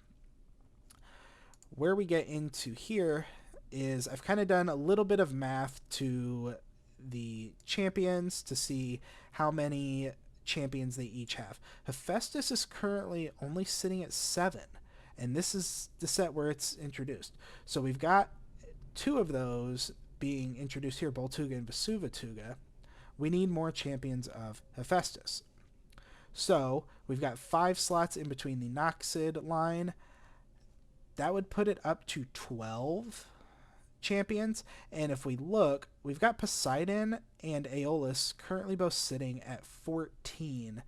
Where we get into here is I've kind of done a little bit of math to the champions to see how many champions they each have. Hephaestus is currently only sitting at 7, and this is the set where it's introduced. So we've got 2 of those being introduced here, Boltuga and Vesuvatuga. We need more champions of Hephaestus. So we've got 5 slots in between the Noxid line. That would put it up to 12 champions. And if we look, we've got Poseidon and Aeolus currently both sitting at 14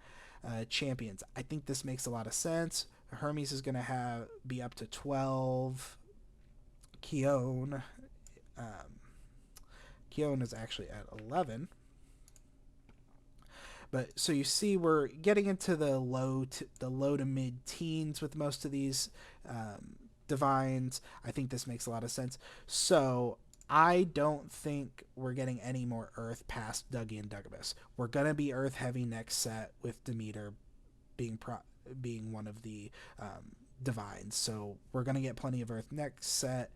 champions. I think this makes a lot of sense. Hermes is going to be up to 12. Keone is actually at 11. But so you see, we're getting into the low to mid teens with most of these divines. I think this makes a lot of sense. So I don't think we're getting any more Earth past Dougie and Dugabus. We're gonna be Earth heavy next set with Demeter being one of the divines. So we're gonna get plenty of Earth next set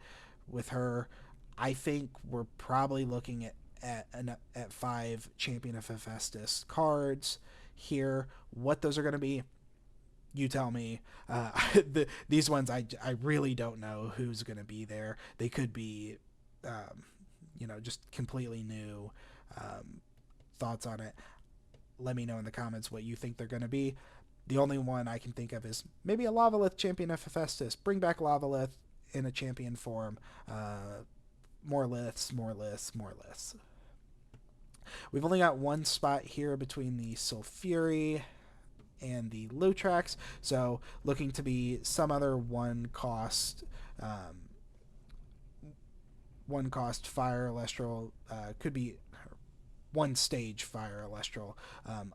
with her. I think we're probably looking at 5 Champion of Hephaestus cards here. What those are going to be, you tell me. These ones, I really don't know who's going to be there. They could be, just completely new thoughts on it. Let me know in the comments what you think they're going to be. The only one I can think of is maybe a Lavalith Champion of Hephaestus. Bring back Lavalith in a champion form. More liths. We've only got 1 spot here between the Sulfuri and the Lutrax, so looking to be some other one cost fire Elestral. Could be 1 stage fire Elestral.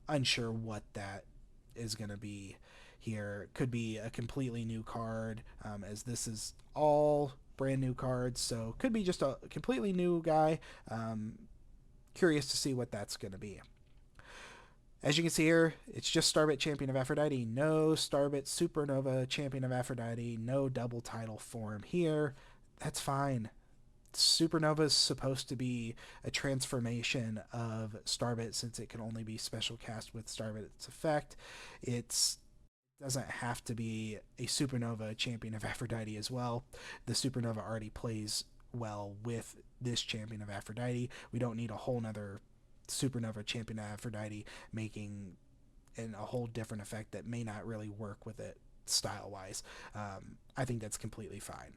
Unsure what that is going to be here. Could be a completely new card, as this is all brand new cards, so could be just a completely new guy. Curious to see what that's going to be. As you can see here, it's just Starbit Champion of Aphrodite, no Starbit Supernova Champion of Aphrodite, no double title form here. That's fine. Supernova is supposed to be a transformation of Starbit since it can only be special cast with Starbit's effect. It doesn't have to be a Supernova Champion of Aphrodite as well. The Supernova already plays well with this Champion of Aphrodite. We don't need a whole nother Supernova Champion of Aphrodite making a whole different effect that may not really work with it style-wise. I think that's completely fine.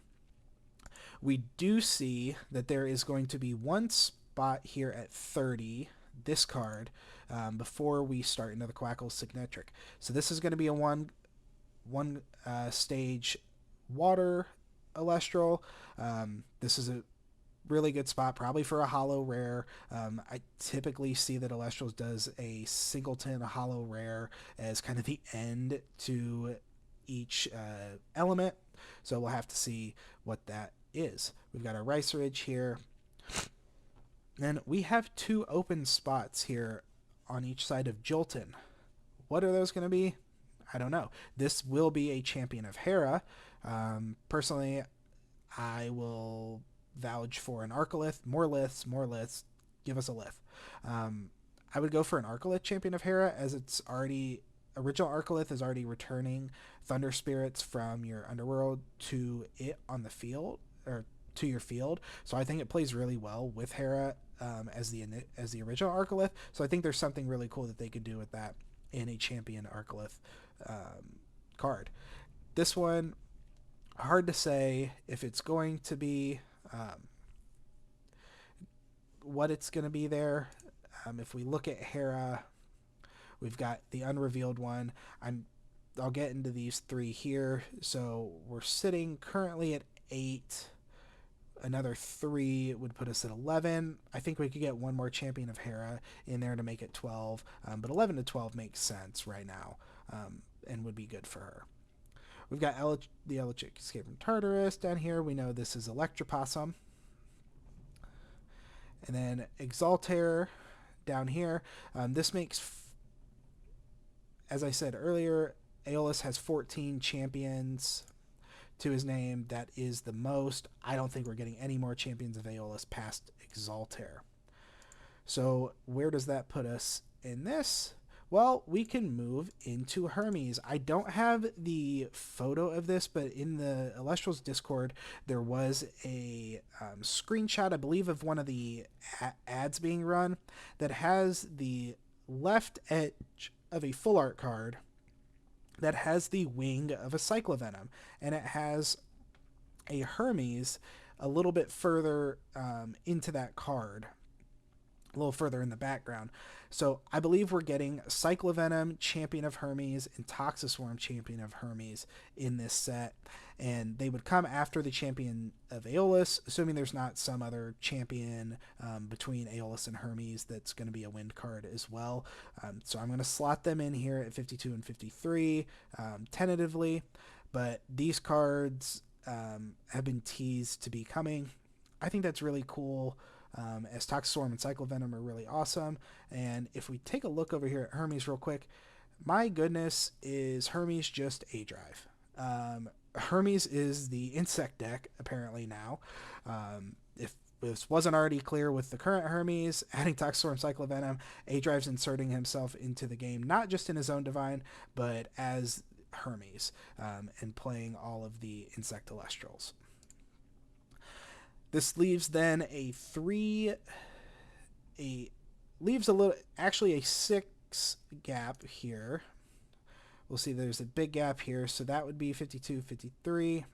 We do see that there is going to be 1 spot here at 30, this card, before we start into the Quackle Signetric. So this is going to be a one stage water Elestral. This is really good spot, probably for a holo rare. I typically see that Elestrals does a singleton, a holo rare, as kind of the end to each element. So we'll have to see what that is. We've got our Rice Ridge here. And we have 2 open spots here on each side of Jolton. What are those going to be? I don't know. This will be a champion of Hera. Personally, I will vouch for an Arcolith. More liths, more liths. Give us a lith. I would go for an Arcolith champion of Hera, as it's already original Arcolith is already returning Thunder Spirits from your underworld to it on the field, or to your field. So I think it plays really well with Hera as the original Arcolith. So I think there's something really cool that they could do with that in a champion Arcolith card. This one, hard to say if it's going to be what it's going to be there. If we look at Hera, we've got the unrevealed one. I'll get into these 3 here. So we're sitting currently at 8. Another 3 would put us at 11. I think we could get one more champion of Hera in there to make it 12. But 11 to 12 makes sense right now, and would be good for her. We've got the Electric Escape from Tartarus down here. We know this is Electropossum. And then Exaltair down here. This makes, as I said earlier, Aeolus has 14 champions to his name. That is the most. I don't think we're getting any more champions of Aeolus past Exaltair. So where does that put us in this? Well, we can move into Hermes. I don't have the photo of this, but in the Elestrals Discord, there was a screenshot, I believe, of one of the ads being run that has the left edge of a full art card that has the wing of a Cyclovenom, and it has a Hermes a little bit further into that card, a little further in the background. So I believe we're getting Cyclovenom, Champion of Hermes, and Toxiswarm, Champion of Hermes in this set. And they would come after the Champion of Aeolus, assuming there's not some other champion between Aeolus and Hermes that's going to be a wind card as well. So I'm going to slot them in here at 52 and 53 tentatively. But these cards have been teased to be coming. I think that's really cool. As Toxiswarm and Cyclovenom are really awesome. And if we take a look over here at Hermes real quick, my goodness, is Hermes just a drive. Hermes is the insect deck apparently now. If this wasn't already clear with the current Hermes, adding Toxiswarm, Cyclovenom, A-Drive's inserting himself into the game, not just in his own Divine, but as Hermes, and playing all of the insect Elestrals. This leaves then actually a 6 gap here. We'll see there's a big gap here, so that would be 52, 53.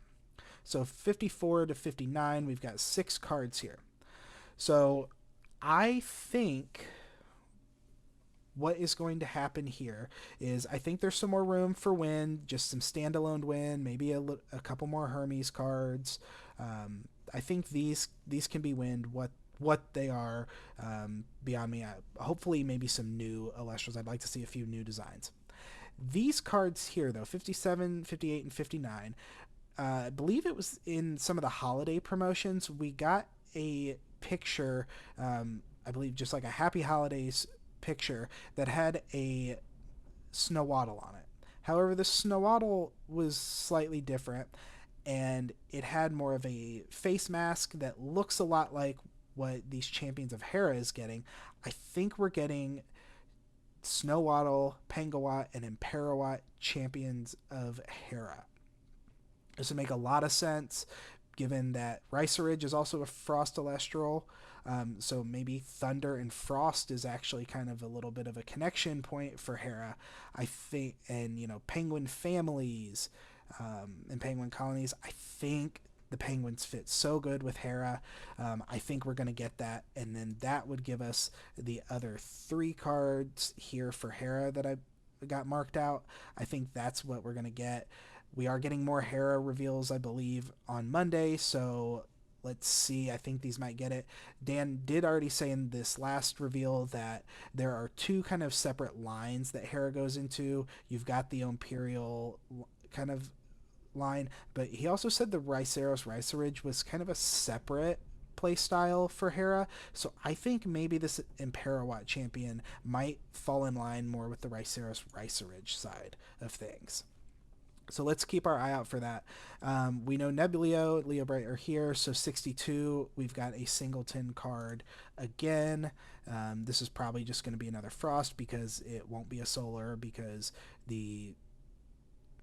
So 54 to 59, we've got 6 cards here. So I think what is going to happen here is I think there's some more room for win, just some standalone win, maybe a couple more Hermes cards. I think these can be wind what they are beyond me. Hopefully maybe some new Elestrals. I'd like to see a few new designs. These cards here, though, 57, 58, and 59, I believe it was in some of the holiday promotions. We got a picture, I believe just like a Happy Holidays picture that had a Snowaddle on it. However, the Snowaddle was slightly different, and it had more of a face mask that looks a lot like what these Champions of Hera is getting. I think we're getting Snowaddle, Pangawat, and Imperawat Champions of Hera. This would make a lot of sense, given that Ricerage is also a Frost Elestral, so maybe Thunder and Frost is actually kind of a little bit of a connection point for Hera, I think, and, Penguin families, and penguin colonies. I think the penguins fit so good with Hera. I think we're going to get that, and then that would give us the other 3 cards here for Hera that I got marked out. I think that's what we're going to get. We are getting more Hera reveals, I believe, on Monday, so Let's see. I think these might get it. Dan did already say in this last reveal that there are two kind of separate lines that Hera goes into. You've got the Imperial kind of line, but he also said the Ryceros Rycerage was kind of a separate play style for Hera. So I think maybe this Imperawat champion might fall in line more with the Ryceros Rycerage side of things. So let's keep our eye out for that. We know Nebulio, Leo Bright are here. So 62, we've got a singleton card again. This is probably just going to be another Frost because it won't be a solar because the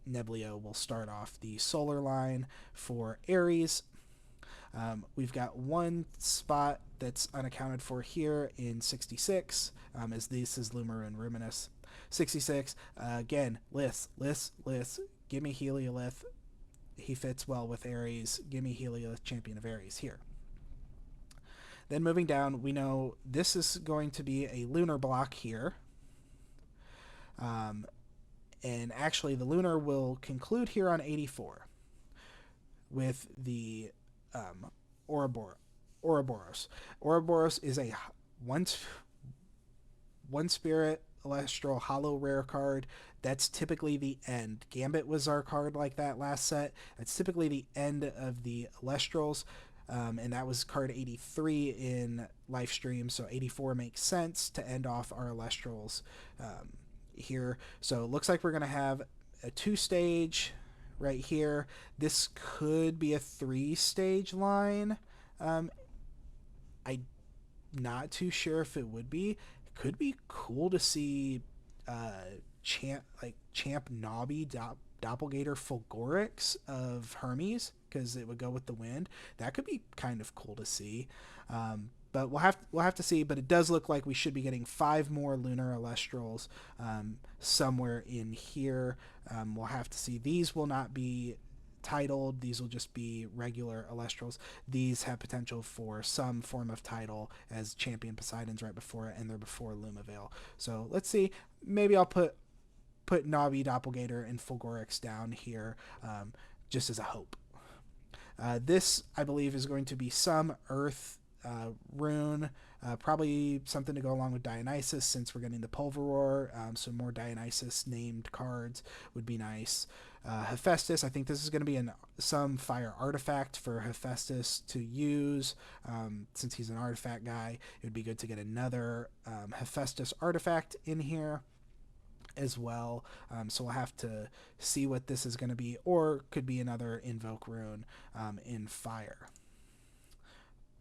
Nebulio will start off the solar line for Aries. We've got one spot that's unaccounted for here in 66, as this is Lumaroon Ruminous. 66, again, Lys. Give me Heliolith. He fits well with Aries. Give me Heliolith, Champion of Aries here. Then moving down, we know this is going to be a lunar block here. And actually, the lunar will conclude here on 84 with the Ouroboros. Ouroboros is a one spirit Elestral Hollow rare card. That's typically the end. Gambit was our card like that last set. That's typically the end of the Elestrals. And that was card 83 in Livestream, so 84 makes sense to end off our Elestrals here. So it looks like we're going to have a 2-stage right here. This could be a 3-stage line. I'm not too sure if it would be. It could be cool to see Champ Nobby Doppelgator Fulgorix of Hermes, because it would go with the wind. That could be kind of cool to see. But we'll have to see. But it does look like we should be getting 5 more Lunar Elestrals somewhere in here. We'll have to see. These will not be titled. These will just be regular Elestrals. These have potential for some form of title, as Champion Poseidon's right before it, and they're before Lumavale. So let's see. Maybe I'll put Nobby Doppelgator and Fulgorix down here just as a hope. This, I believe, is going to be some Earth rune, probably something to go along with Dionysus, since we're getting the Pulveror, so more Dionysus named cards would be nice. Hephaestus, I think this is going to be some fire artifact for Hephaestus to use. Since he's an artifact guy, it would be good to get another Hephaestus artifact in here as well. So we'll have to see what this is going to be, or could be another Invoke rune in fire.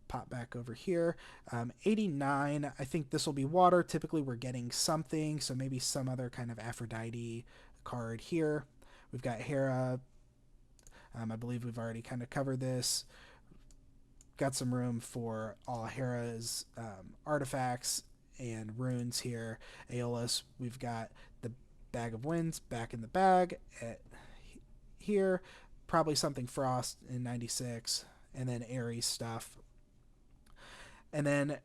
Pop back over here. 89, I think this will be water. Typically we're getting something, so maybe some other kind of Aphrodite card here. We've got Hera. I believe we've already kind of covered this. Got some room for all Hera's artifacts and runes here. Aeolus, we've got the Bag of Winds back in the bag at here. Probably something Frost in 96, and then Aries stuff. And then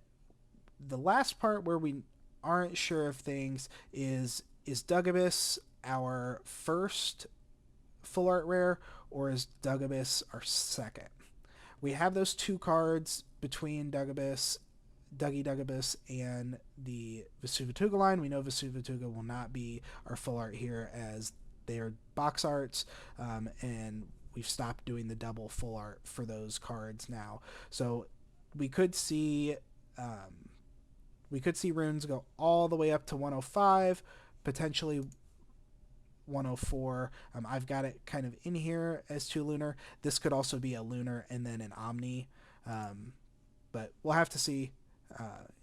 the last part where we aren't sure of things is Dugibus our first full art rare, or is Dugibus our second? We have those 2 cards between Dugibus and the Vesuvituga line. We know Vesuvituga will not be our full art here, as they're box arts, and we've stopped doing the double full art for those cards now. So we could see runes go all the way up to 105, potentially 104. I've got it kind of in here as 2 lunar. This could also be a lunar and then an omni, but we'll have to see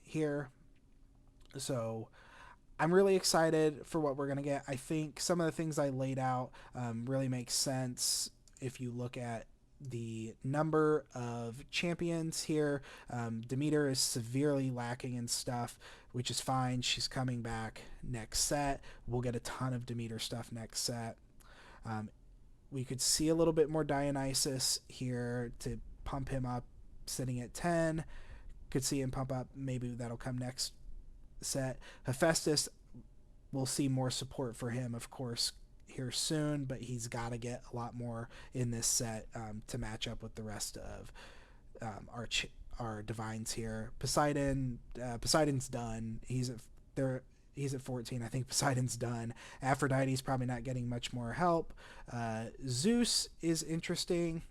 here. So I'm really excited for what we're going to get. I think some of the things I laid out really make sense if you look at the number of champions here. Demeter is severely lacking in stuff, which is fine. She's coming back next set. We'll get a ton of Demeter stuff next set. We could see a little bit more Dionysus here to pump him up, sitting at 10. Could see him pump up. Maybe that'll come next set. Hephaestus, we'll see more support for him, of course, here soon, but he's got to get a lot more in this set to match up with the rest of our divines here. Poseidon's done. He's at 14. I think Poseidon's done. Aphrodite's probably not getting much more help. Zeus is interesting.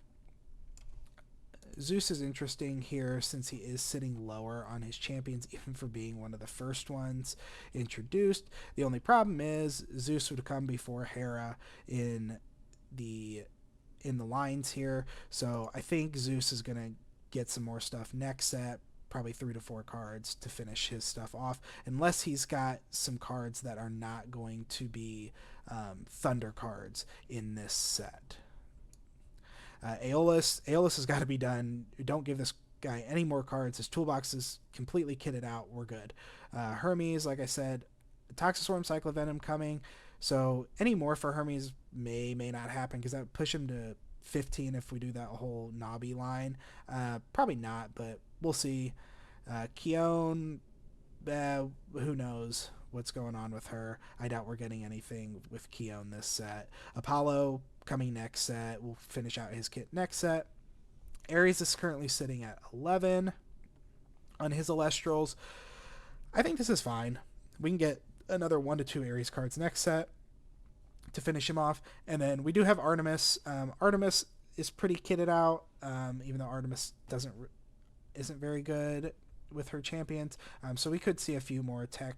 Zeus is interesting here since he is sitting lower on his champions, even for being one of the first ones introduced. The only problem is Zeus would come before Hera in the lines here, so I think Zeus is going to get some more stuff next set, probably 3 to 4 cards to finish his stuff off, unless he's got some cards that are not going to be Thunder cards in this set. Aeolus has got to be done. Don't give this guy any more cards. His toolbox is completely kitted out. We're good. Hermes, like I said, Toxiswarm, Cyclovenom coming. So any more for Hermes may not happen, because that would push him to 15 if we do that whole Nabi line. Probably not, but we'll see. Keone, who knows what's going on with her. I doubt we're getting anything with Keone this set. Apollo coming next set. We'll finish out his kit next set. Ares is currently sitting at 11 on his Elestrals. I think this is fine. We can get another 1 to 2 Ares cards next set to finish him off. And then we do have Artemis. Artemis is pretty kitted out, even though Artemis isn't very good with her champions. So we could see a few more tech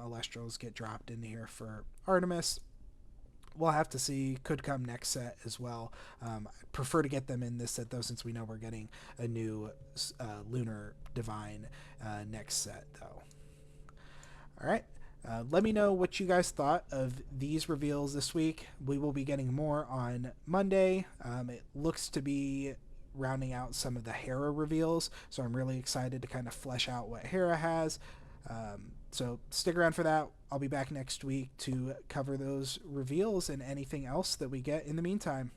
Elestrals get dropped in here for Artemis. We'll have to see. Could come next set as well. I prefer to get them in this set, though, since we know we're getting a new Lunar Divine next set, though. All right. Let me know what you guys thought of these reveals this week. We will be getting more on Monday. It looks to be rounding out some of the Hera reveals, so I'm really excited to kind of flesh out what Hera has. So stick around for that. I'll be back next week to cover those reveals and anything else that we get in the meantime.